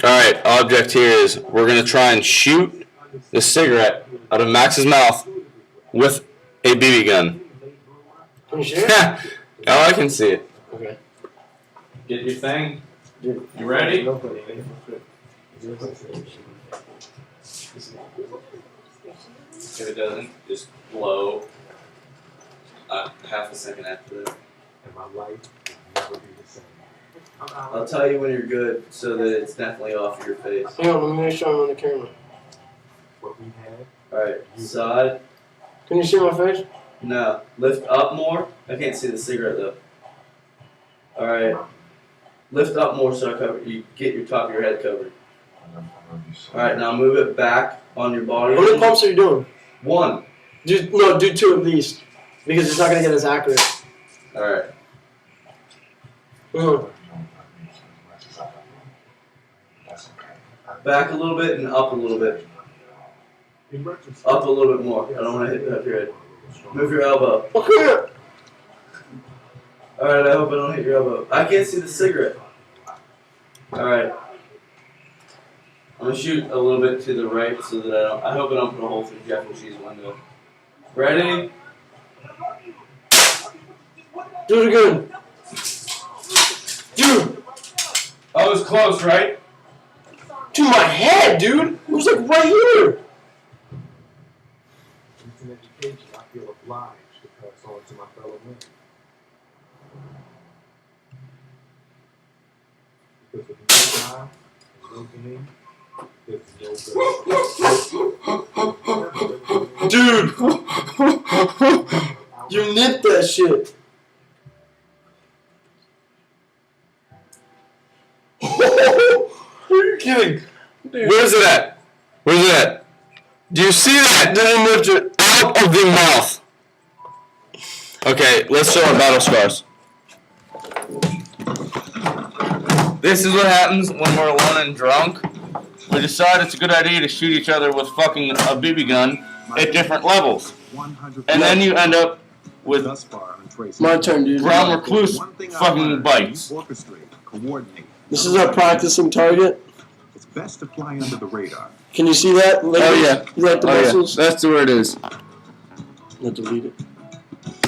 Alright, object here is we're going to try and shoot the cigarette out of Max's mouth with a BB gun. Can you see it? Oh, I can see it. Okay. Get your thing. You ready? If it doesn't, just blow half a second after that. And my life will never be the same. I'll tell you when you're good so that it's definitely off your face. Hang on, let me make sure I'm on the camera. What we had, Alright, side. Can you see my face? No. Lift up more. I can't see the cigarette though. Alright. Lift up more so you get your top of your head covered. Alright, now move it back on your body. How many pumps are you doing? One. Do 2 at least. Because it's not going to get as accurate. Alright. Back a little bit and up a little bit. Up a little bit more. I don't want to hit up your head. Move your elbow. Okay. Alright, I hope I don't hit your elbow. I can't see the cigarette. Alright. I'm going to shoot a little bit to the right so that I hope I don't put a hole through Jeff and She's window. Ready? Do it again. Dude. Oh, it was close, right? To my head, dude. It was like right here. it's an education I feel obliged to pass on to my fellow men. Because if you die and go to me, there's no Dude. You nipped that shit. Are you kidding? Dude. Where's it at? Where's it at? Do you see that? Didn't lift it out of the mouth. Okay, let's show our battle scars. This is what happens when we're alone and drunk. We decide it's a good idea to shoot each other with fucking a BB gun at different levels. And then you end up with My turn, dude. brown recluse fucking bites. This is our practicing target. It's best to fly under the radar. Can you see that? Oh yeah. You like the muscles? That's where it is. I'll delete it.